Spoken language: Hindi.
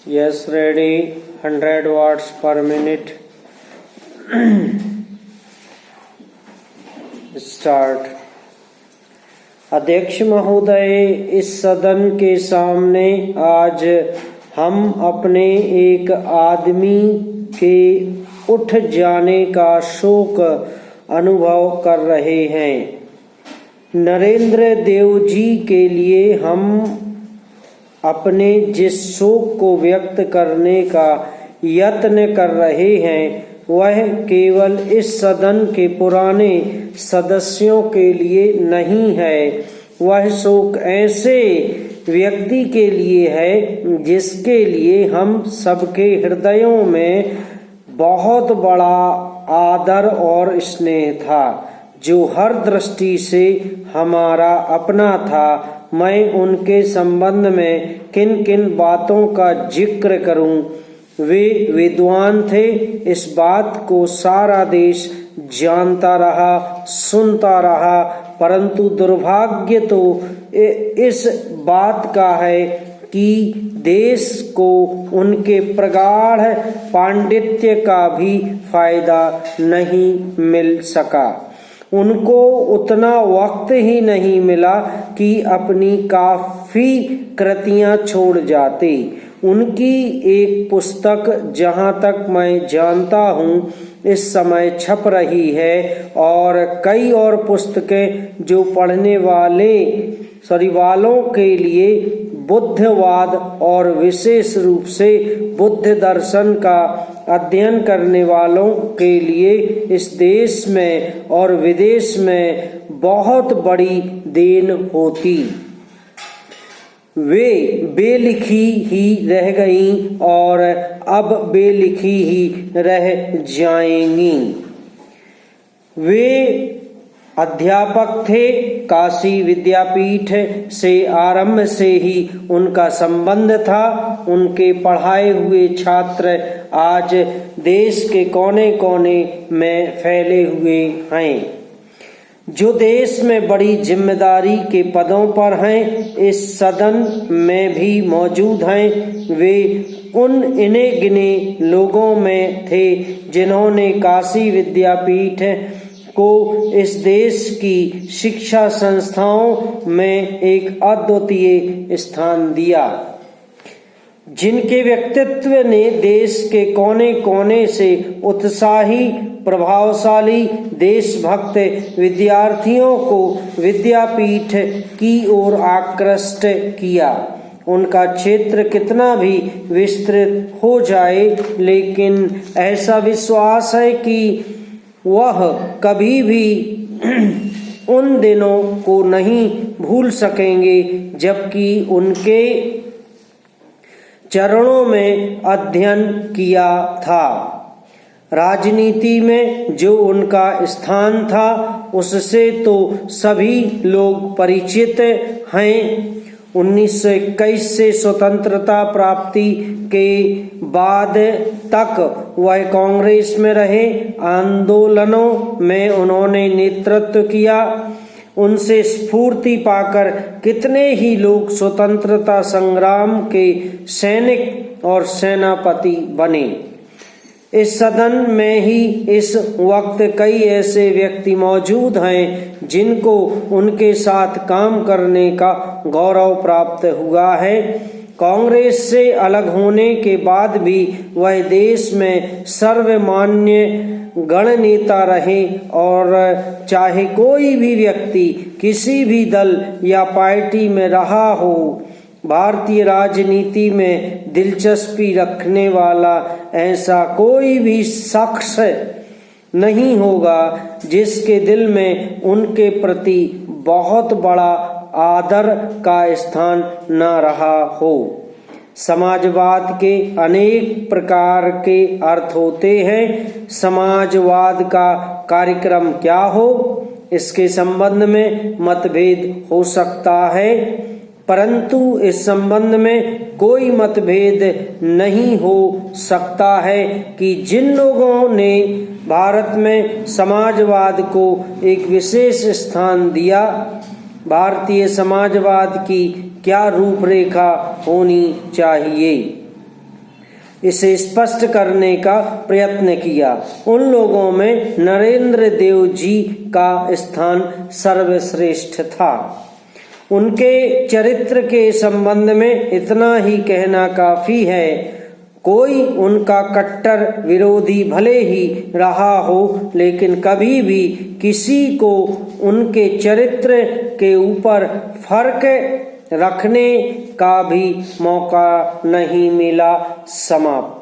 Yes, ready. 100 watts per minute. Start. अध्यक्ष महोदय, इस सदन के सामने आज हम अपने एक आदमी के उठ जाने का शोक अनुभव कर रहे हैं। नरेंद्र देव जी के लिए हम अपने जिस शोक को व्यक्त करने का यत्न कर रहे हैं वह केवल इस सदन के पुराने सदस्यों के लिए नहीं है। वह शोक ऐसे व्यक्ति के लिए है जिसके लिए हम सबके हृदयों में बहुत बड़ा आदर और स्नेह था, जो हर दृष्टि से हमारा अपना था। मैं उनके संबंध में किन किन बातों का जिक्र करूं? वे विद्वान थे, इस बात को सारा देश जानता रहा, सुनता रहा, परंतु दुर्भाग्य तो इस बात का है कि देश को उनके प्रगाढ़ पांडित्य का भी फायदा नहीं मिल सका। उनको उतना वक्त ही नहीं मिला कि अपनी काफी कृतियां छोड़ जाते। उनकी एक पुस्तक जहां तक मैं जानता हूं इस समय छप रही है, और कई और पुस्तकें जो पढ़ने वालों के लिए बुद्धवाद और विशेष रूप से बुद्ध दर्शन का अध्ययन करने वालों के लिए इस देश में और विदेश में बहुत बड़ी देन होती। वे बेलिखी ही रह गईं और अब बेलिखी ही रह जाएंगी। वे अध्यापक थे। काशी विद्यापीठ से आरंभ से ही उनका संबंध था। उनके पढ़ाए हुए छात्र आज देश के कोने कोने में फैले हुए हैं। जो देश में बड़ी जिम्मेदारी के पदों पर हैं, इस सदन में भी मौजूद हैं। वे उन इने गिने लोगों में थे जिन्होंने काशी विद्यापीठ को इस देश की शिक्षा संस्थाओं में एक अद्वितीय स्थान दिया, जिनके व्यक्तित्व ने देश के कोने कोने से उत्साही, प्रभावशाली, देशभक्त विद्यार्थियों को विद्यापीठ की ओर आकृष्ट किया। उनका क्षेत्र कितना भी विस्तृत हो जाए, लेकिन ऐसा विश्वास है कि वह कभी भी उन दिनों को नहीं भूल सकेंगे जबकि उनके चरणों में अध्ययन किया था। राजनीति में जो उनका स्थान था उससे तो सभी लोग परिचित हैं। 1921 से स्वतंत्रता प्राप्ति के बाद तक वह कांग्रेस में रहे। आंदोलनों में उन्होंने नेतृत्व किया। उनसे स्फूर्ति पाकर कितने ही लोग स्वतंत्रता संग्राम के सैनिक और सेनापति बने। इस सदन में ही इस वक्त कई ऐसे व्यक्ति मौजूद हैं जिनको उनके साथ काम करने का गौरव प्राप्त हुआ है। कांग्रेस से अलग होने के बाद भी वह देश में सर्वमान्य गणनेता रहे, और चाहे कोई भी व्यक्ति किसी भी दल या पार्टी में रहा हो, भारतीय राजनीति में दिलचस्पी रखने वाला ऐसा कोई भी शख्स नहीं होगा जिसके दिल में उनके प्रति बहुत बड़ा आदर का स्थान न रहा हो। समाजवाद के अनेक प्रकार के अर्थ होते हैं। समाजवाद का कार्यक्रम क्या हो, इसके संबंध में मतभेद हो सकता है, परंतु इस संबंध में कोई मतभेद नहीं हो सकता है कि जिन लोगों ने भारत में समाजवाद को एक विशेष स्थान दिया, भारतीय समाजवाद की क्या रूपरेखा होनी चाहिए। इसे स्पष्ट करने का प्रयत्न किया। उन लोगों में नरेंद्र देव जी का स्थान सर्वश्रेष्ठ था। उनके चरित्र के संबंध में इतना ही कहना काफी है, कोई उनका कट्टर विरोधी भले ही रहा हो, लेकिन कभी भी किसी को उनके चरित्र के ऊपर फर्क रखने का भी मौका नहीं मिला। समाप्त।